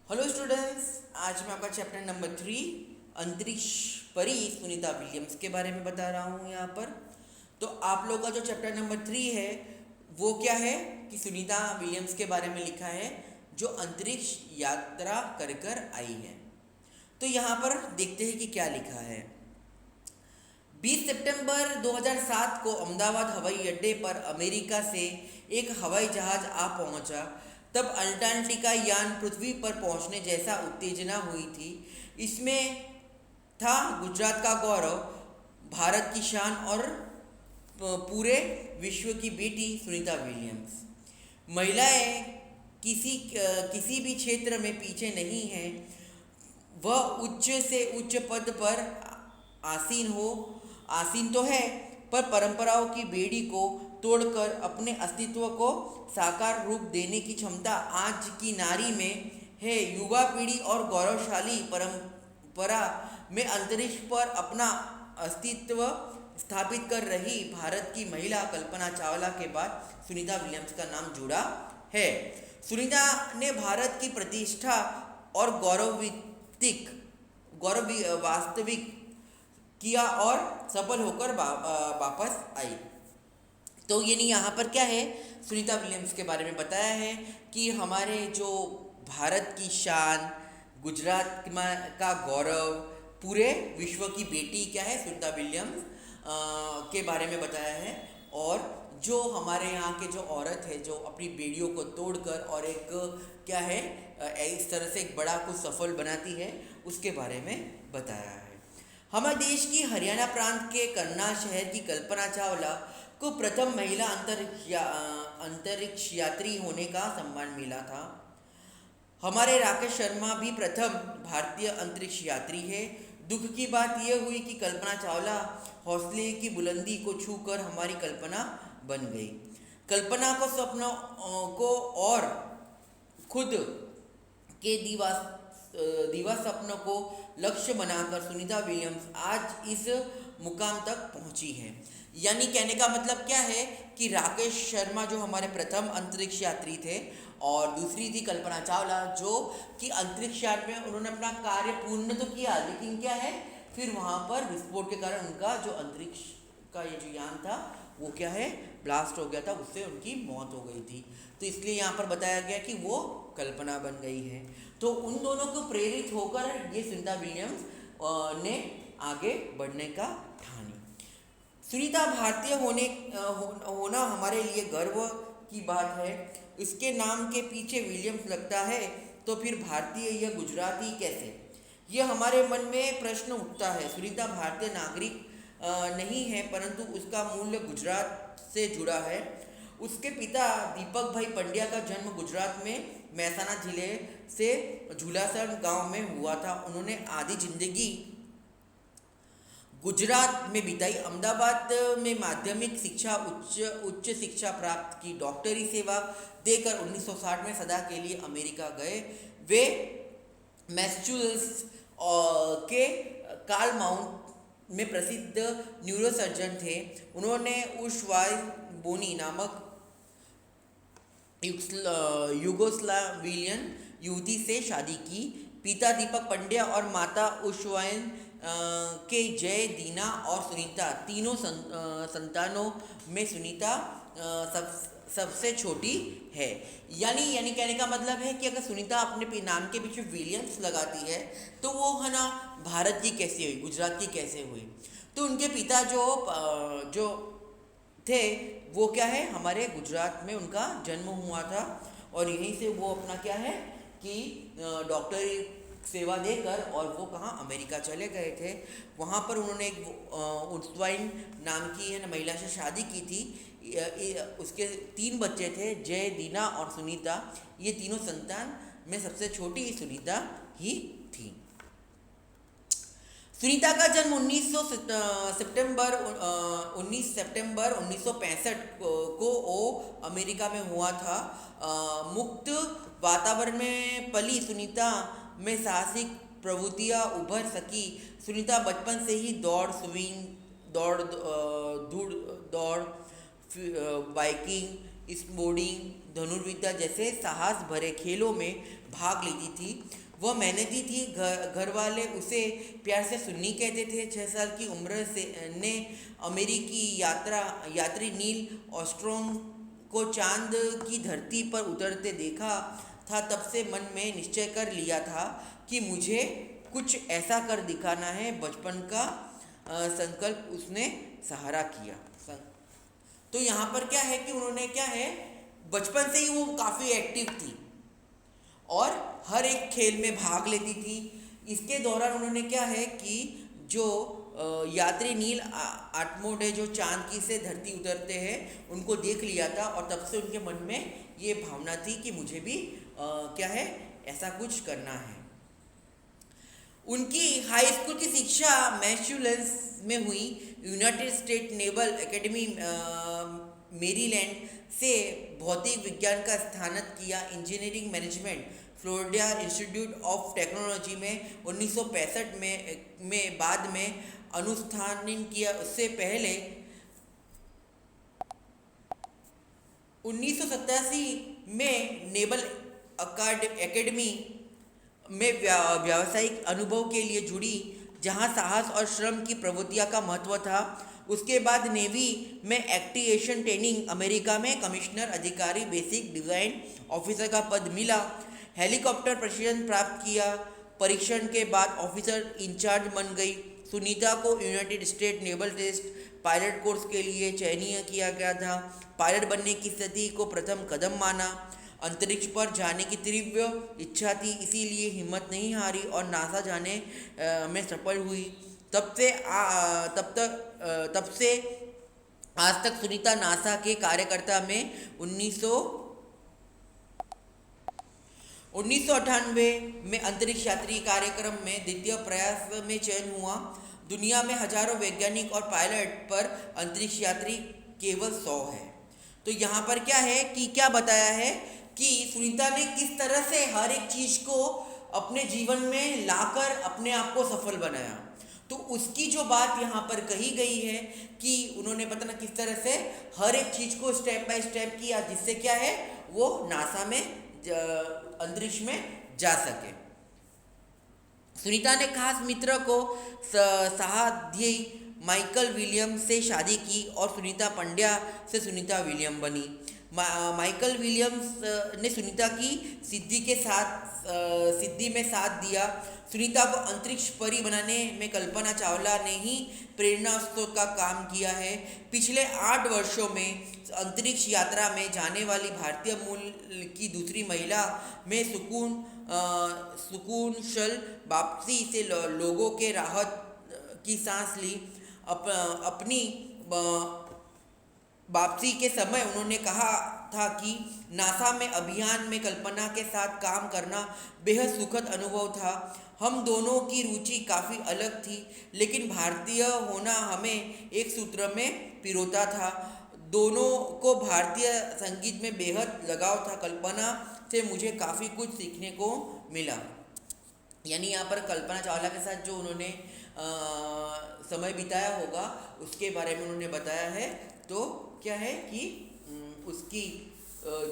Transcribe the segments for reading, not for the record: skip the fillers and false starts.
Hello students, आज मैं आपका चैप्टर नंबर 3 अंतरिक्ष परी सुनीता विलियम्स के बारे में बता रहा हूँ यहाँ पर। तो आप लोगों का जो चैप्टर नंबर 3 है वो क्या है कि सुनीता विलियम्स के बारे में लिखा है जो अंतरिक्ष यात्रा कर कर आई है। तो यहाँ पर देखते हैं कि क्या लिखा है। 20 सितंबर 2007 को अहमदाबाद हवाई अड्डे पर अमेरिका से एक हवाई जहाज आ पहुंचा। तब अंटार्कटिका यान पृथ्वी पर पहुंचने जैसा उत्तेजना हुई थी। इसमें था गुजरात का गौरव, भारत की शान और पूरे विश्व की बेटी सुनीता विलियम्स। महिलाएं किसी भी क्षेत्र में पीछे नहीं हैं। वह उच्च से उच्च पद पर आसीन तो है, पर परंपराओं की बेड़ी को तोड़कर अपने अस्तित्व को साकार रूप देने की क्षमता आज की नारी में है। युवा पीढ़ी और गौरवशाली परंपरा में अंतरिक्ष पर अपना अस्तित्व स्थापित कर रही भारत की महिला कल्पना चावला के बाद सुनीता विलियम्स का नाम जुड़ा है। सुनीता ने भारत की प्रतिष्ठा और गौरव वास्तविक किया और सफल होकर वापस आई। तो ये नहीं, यहाँ पर क्या है, सुनीता विलियम्स के बारे में बताया है कि हमारे जो भारत की शान, गुजरात का गौरव, पूरे विश्व की बेटी क्या है, सुनीता विलियम्स के बारे में बताया है। और जो हमारे यहाँ के जो औरत है जो अपनी बेड़ियों को तोड़कर और एक क्या है इस तरह से एक बड़ा कुछ सफल बनाती है, उसके बारे में बताया है। हमारे देश की हरियाणा प्रांत के करनाल शहर की कल्पना चावला को प्रथम महिला अंतरिक्ष यात्री होने का सम्मान मिला था। हमारे राकेश शर्मा भी प्रथम भारतीय अंतरिक्ष यात्री है। दुख की बात यह हुई कि कल्पना चावला हौसले की बुलंदी को छूकर हमारी कल्पना बन गई। कल्पना को स्वप्नों को और खुद के दीवा स्वप्न को लक्ष्य बनाकर सुनीता विलियम्स आज इस मुकाम तक पहुंची है। यानी कहने का मतलब क्या है कि राकेश शर्मा जो हमारे प्रथम अंतरिक्ष यात्री थे और दूसरी थी कल्पना चावला जो कि अंतरिक्ष यान में उन्होंने अपना कार्य पूर्ण तो किया, लेकिन क्या है फिर वहाँ पर विस्फोट के कारण उनका जो अंतरिक्ष का ये जो यान था वो क्या है ब्लास्ट हो गया था, उससे उनकी मौत हो गई थी। तो इसलिए यहाँ पर बताया गया कि वो कल्पना बन गई है। तो उन दोनों को प्रेरित होकर ये सुनीता विलियम्स ने आगे बढ़ने का ठानी। सुनीता भारतीय होना हमारे लिए गर्व की बात है। इसके नाम के पीछे विलियम्स लगता है तो फिर भारतीय या गुजराती कैसे, यह हमारे मन में प्रश्न उठता है। सुनीता भारतीय नागरिक नहीं है, परंतु उसका मूल्य गुजरात से जुड़ा है। उसके पिता दीपक भाई पंड्या का जन्म गुजरात में महसाना जिले से झूलासर गांव में हुआ था। उन्होंने आधी जिंदगी गुजरात में बिताई। अहमदाबाद में माध्यमिक शिक्षा, उच्च शिक्षा प्राप्त की। डॉक्टरी सेवा देकर 1960 में सदा के लिए अमेरिका गए। वे मैसेच्यूसेट्स के कार्ल माउंट में प्रसिद्ध न्यूरोसर्जन थे। उन्होंने उशवाई बोनी नामक युगोस्लावियन युवती से शादी की। पिता दीपक पंड्या और माता उशवाइन के जय, दीना और सुनीता तीनों संतानों में सुनीता सबसे छोटी है। यानी कहने का मतलब है कि अगर सुनीता अपने नाम के पीछे विलियम्स लगाती है तो वो है ना भारत की कैसे हुई, गुजरात की कैसे हुई। तो उनके पिता जो थे वो क्या है हमारे गुजरात में उनका जन्म हुआ था और यहीं से वो अपना क्या है कि डॉक्टरी सेवा देकर और वो कहाँ अमेरिका चले गए थे। वहाँ पर उन्होंने एक उस्वाइन नाम की है ना महिला से शादी की थी। उसके 3 बच्चे थे, जय, दीना और सुनीता। ये तीनों संतान में सबसे छोटी सुनीता ही थी। सुनीता का जन्म 19 सितंबर 1965 को अमेरिका में हुआ था। मुक्त वातावरण में पली सुनीता में साहसिक प्रवृत्तियाँ उभर सकी। सुनीता बचपन से ही दौड़, बाइकिंग, स्पोर्टिंग, धनुर्विद्या जैसे साहस भरे खेलों में भाग लेती थी। वह मेहनती थी। घर वाले उसे प्यार से सुन्नी कहते थे। 6 साल की उम्र से ने अमेरिकी यात्री नील आर्मस्ट्रॉन्ग को चांद की धरती पर उतरते देखा था। तब से मन में निश्चय कर लिया था कि मुझे कुछ ऐसा कर दिखाना है। बचपन का संकल्प उसने सहारा किया। तो यहाँ पर क्या है कि उन्होंने क्या है, बचपन से ही वो काफ़ी एक्टिव थी और हर एक खेल में भाग लेती थी। इसके दौरान उन्होंने क्या है कि जो यात्री नील आर्मस्ट्रॉन्ग है, जो चांद की से धरती उतरते हैं, उनको देख लिया था और तब से उनके मन में ये भावना थी कि मुझे भी क्या है, ऐसा कुछ करना है। उनकी हाई स्कूल की शिक्षा मैसूचुसेट्स में हुई। United State naval academy Maryland से भौतिक विज्ञान का स्नातक किया। Engineering management Florida institute of technology में 1965 में बाद में अनुस्थानित किया। उससे पहले 1987 में नेवल एकेडमी में व्यावसायिक अनुभव के लिए जुड़ी, जहां साहस और श्रम की प्रवृत्तियां का महत्व था। उसके बाद नेवी में एक्टिवेशन ट्रेनिंग, अमेरिका में कमिश्नर अधिकारी बेसिक डिज़ाइन ऑफिसर का पद मिला। हेलीकॉप्टर प्रशिक्षण प्राप्त किया। परीक्षण के बाद ऑफिसर इंचार्ज बन गई। सुनीता को United State naval test pilot course के लिए चयनित किया गया था। पायलट बनने की स्थिति को प्रथम कदम माना। अंतरिक्ष पर जाने की तीव्र इच्छा थी, इसीलिए हिम्मत नहीं हारी और नासा जाने में सफल हुई। तब से आज तक सुनीता नासा के कार्यकर्ता में 1998 में अंतरिक्ष यात्री कार्यक्रम में द्वितीय प्रयास में चयन हुआ। दुनिया में हजारों वैज्ञानिक और पायलट पर अंतरिक्ष यात्री केवल 100 है। तो यहाँ पर क्या है कि क्या बताया है कि सुनीता ने किस तरह से हर एक चीज़ को अपने जीवन में लाकर अपने आप को सफल बनाया। तो उसकी जो बात यहाँ पर कही गई है कि उन्होंने पता ना किस तरह से हर एक चीज़ को स्टेप बाय स्टेप किया, जिससे क्या है वो नासा में अंतरिक्ष में जा सके। सुनीता ने खास मित्र को सहाध्यायी माइकल विलियम्स से शादी की और सुनीता पंड्या से सुनीता विलियम बनी। माइकल विलियम्स ने सुनीता की सिद्धि में साथ दिया। सुनीता को अंतरिक्ष परी बनाने में कल्पना चावला ने ही प्रेरणा स्रोत का काम किया है। पिछले 8 वर्षों में अंतरिक्ष यात्रा में जाने वाली भारतीय मूल की दूसरी महिला में सुकूनशल वापसी से लोगों के राहत की सांस ली। अपनी वापसी के समय उन्होंने कहा था कि नासा में अभियान में कल्पना के साथ काम करना बेहद सुखद अनुभव था। हम दोनों की रुचि काफ़ी अलग थी, लेकिन भारतीय होना हमें एक सूत्र में पिरोता था। दोनों को भारतीय संगीत में बेहद लगाव था। कल्पना से मुझे काफ़ी कुछ सीखने को मिला। यानी यहाँ पर कल्पना चावला के साथ जो उन्होंने समय बिताया होगा उसके बारे में उन्होंने बताया है। तो क्या है कि उसकी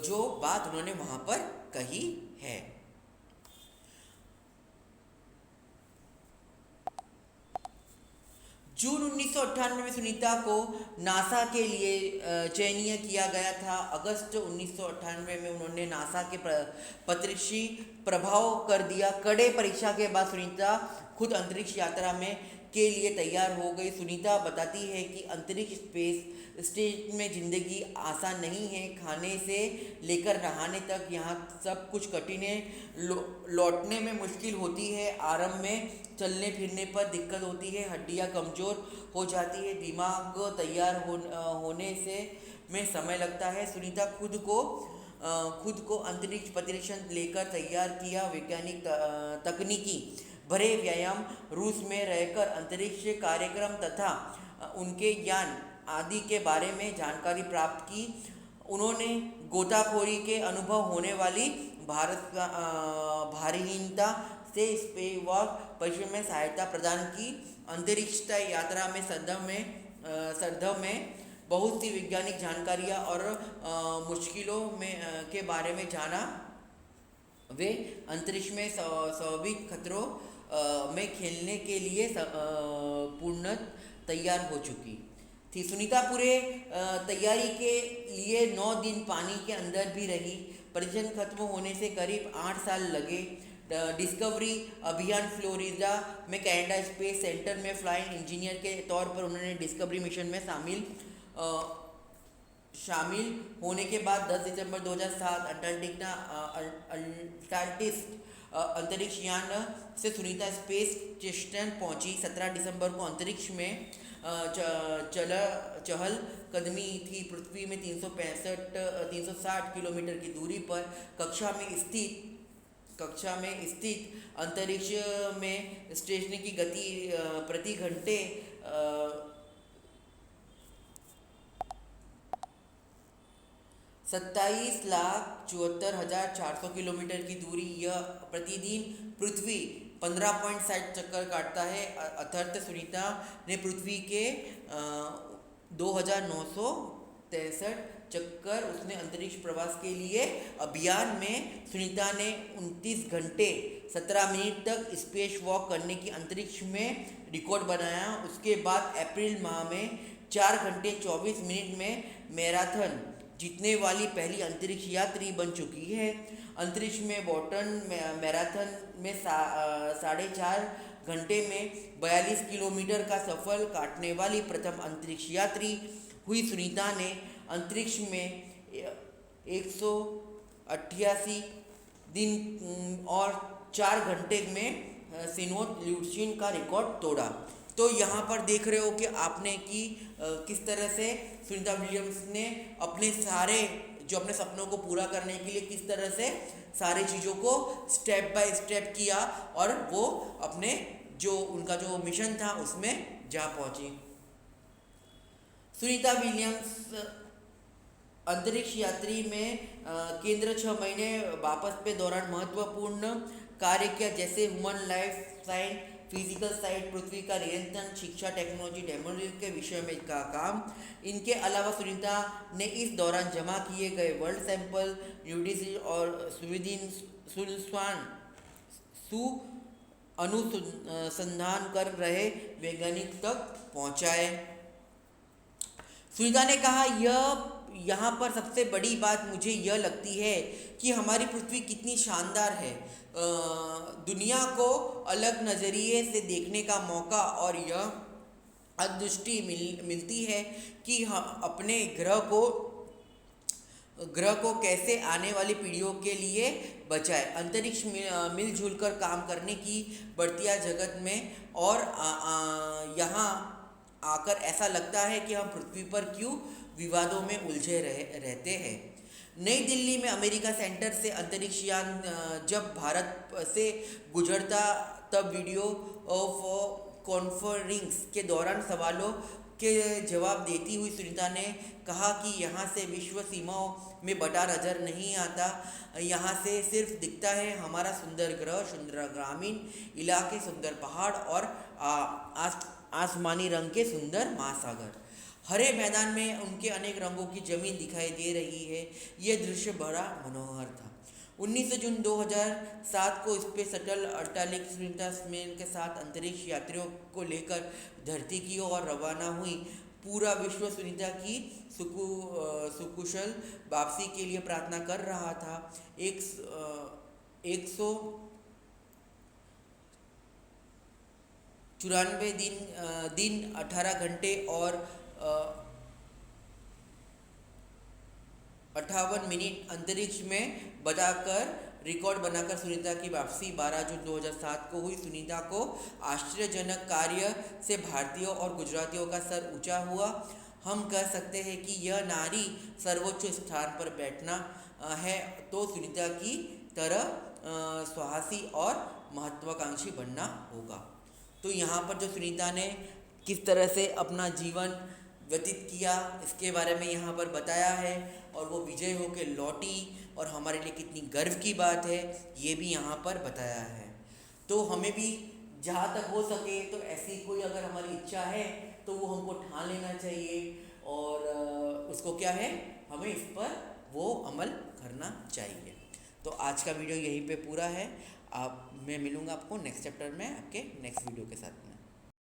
जो बात उन्होंने वहाँ पर कही है। जून 1998 में सुनीता को नासा के लिए चयनित किया गया था। अगस्त 1998 में उन्होंने नासा के प्रत्यक्षी प्रभाव कर दिया। कड़े परीक्षा के बाद सुनीता खुद अंतरिक्ष यात्रा में के लिए तैयार हो गई। सुनीता बताती है कि अंतरिक्ष स्पेस स्टेशन में ज़िंदगी आसान नहीं है। खाने से लेकर नहाने तक यहाँ सब कुछ कठिन है। लौटने में मुश्किल होती है। आरंभ में चलने फिरने पर दिक्कत होती है। हड्डियाँ कमज़ोर हो जाती है। दिमाग तैयार होने से में समय लगता है। सुनीता खुद को अंतरिक्ष प्रतिरक्षण लेकर तैयार किया। वैज्ञानिक तकनीकी भरे व्यायाम, रूस में रहकर अंतरिक्ष कार्यक्रम तथा उनके ज्ञान आदि के बारे में जानकारी प्राप्त की। उन्होंने गोताखोरी के अनुभव होने वाली भारहीनता से स्पेसवॉक परिश्रम में सहायता प्रदान की। अंतरिक्ष यात्रा में सरधव में बहुत सी वैज्ञानिक जानकारियाँ और मुश्किलों में के बारे में जाना। वे अंतरिक्ष में स्वाभाविक खतरों में खेलने के लिए पूर्ण तैयार हो चुकी थी। सुनीता पूरे तैयारी के लिए 9 दिन पानी के अंदर भी रही। परीक्षण खत्म होने से करीब 8 साल लगे। डिस्कवरी अभियान फ्लोरिडा में कनाडा स्पेस सेंटर में फ्लाइंग इंजीनियर के तौर पर उन्होंने डिस्कवरी मिशन में शामिल होने के बाद 10 दिसंबर 2007 अंटार्कटिस अंतरिक्ष यान से सुनीता स्पेस स्टेशन पहुंची। 17 दिसंबर को अंतरिक्ष में चहल कदमी थी। पृथ्वी में 360 किलोमीटर की दूरी पर कक्षा में स्थित अंतरिक्ष में स्टेशन की गति प्रति घंटे 27,74,400 किलोमीटर की दूरी। यह प्रतिदिन पृथ्वी 15.60 चक्कर काटता है। अर्थात सुनीता ने पृथ्वी के 2,963 चक्कर उसने अंतरिक्ष प्रवास के लिए अभियान में सुनीता ने 29 घंटे 17 मिनट तक स्पेस वॉक करने की अंतरिक्ष में रिकॉर्ड बनाया। उसके बाद अप्रैल माह में 4 घंटे 24 मिनट में मैराथन जीतने वाली पहली अंतरिक्ष यात्री बन चुकी है। अंतरिक्ष में बोस्टन मैराथन में 4.5 घंटे में 42 किलोमीटर का सफर काटने वाली प्रथम अंतरिक्ष यात्री हुई। सुनीता ने अंतरिक्ष में 188 दिन और 4 घंटे में सिनोत ल्यूशियन का रिकॉर्ड तोड़ा। तो यहाँ पर देख रहे हो कि आपने कि किस तरह से सुनीता विलियम्स ने अपने सपनों को पूरा करने के लिए किस तरह से सारे चीज़ों को स्टेप बाय स्टेप किया और वो अपने उनका जो मिशन था उसमें जा पहुंची। सुनीता विलियम्स अंतरिक्ष यात्री में केंद्र 6 महीने वापस पे दौरान महत्वपूर्ण कार्य किया, जैसे human life science, physical side, पृथ्वी का नियंत्रण, शिक्षा, टेक्नोलॉजी, डेमोक्रेसी के विषय में का काम। इनके अलावा सुनीता ने इस दौरान जमा किए गए वर्ल्ड सैंपल न्यूडिस और अनुसंधान कर रहे वैज्ञानिक तक पहुंचाए। सुनीता ने कहा, यहाँ पर सबसे बड़ी बात मुझे यह लगती है कि हमारी पृथ्वी कितनी शानदार है। दुनिया को अलग नज़रिए से देखने का मौका और यह अंतर्दृष्टि मिलती है कि हम अपने ग्रह को कैसे आने वाली पीढ़ियों के लिए बचाए। अंतरिक्ष में मिलजुल कर काम करने की बढ़ती जगत में और यहाँ आकर ऐसा लगता है कि हम पृथ्वी पर क्यों विवादों में उलझे रहते हैं। नई दिल्ली में अमेरिका सेंटर से अंतरिक्ष यान जब भारत से गुजरता तब वीडियो ऑफ कॉन्फ्रेंस के दौरान सवालों के जवाब देती हुई सुनीता ने कहा कि यहाँ से विश्व सीमाओं में बटा नजर नहीं आता। यहाँ से सिर्फ दिखता है हमारा सुंदर ग्रह, सुंदर ग्रामीण इलाके, सुंदर पहाड़ और आसमानी रंग के सुंदर महासागर। हरे मैदान में उनके अनेक रंगों की जमीन दिखाई दे रही है। ये दृश्य बड़ा मनोहर था। 19 जून 2007 को स्पेस शटल अड़तालीस सुनीता स्मेल के साथ अंतरिक्ष यात्रियों को लेकर धरती की ओर रवाना हुई। पूरा विश्व सुनीता की सुकुशल वापसी के लिए प्रार्थना कर रहा था। 194 दिन 18 घंटे और 58 मिनट अंतरिक्ष में बताकर रिकॉर्ड बनाकर सुनीता की वापसी 12 जून 2007 को हुई। सुनीता को आश्चर्यजनक कार्य से भारतीयों और गुजरातियों का सर ऊंचा हुआ। हम कह सकते हैं कि यह नारी सर्वोच्च स्थान पर बैठना है तो सुनीता की तरह साहसी और महत्वाकांक्षी बनना होगा। तो यहाँ पर जो सुनीता ने किस तरह से अपना जीवन व्यतीत किया इसके बारे में यहाँ पर बताया है और वो विजय होकर लौटी और हमारे लिए कितनी गर्व की बात है ये भी यहाँ पर बताया है। तो हमें भी जहाँ तक हो सके तो ऐसी कोई अगर हमारी इच्छा है तो वो हमको ठान लेना चाहिए और उसको क्या है, हमें इस पर वो अमल करना चाहिए। तो आज का वीडियो यहीं पे पूरा है। आप मैं मिलूँगा आपको नेक्स्ट चैप्टर में आपके नेक्स्ट वीडियो के साथ में।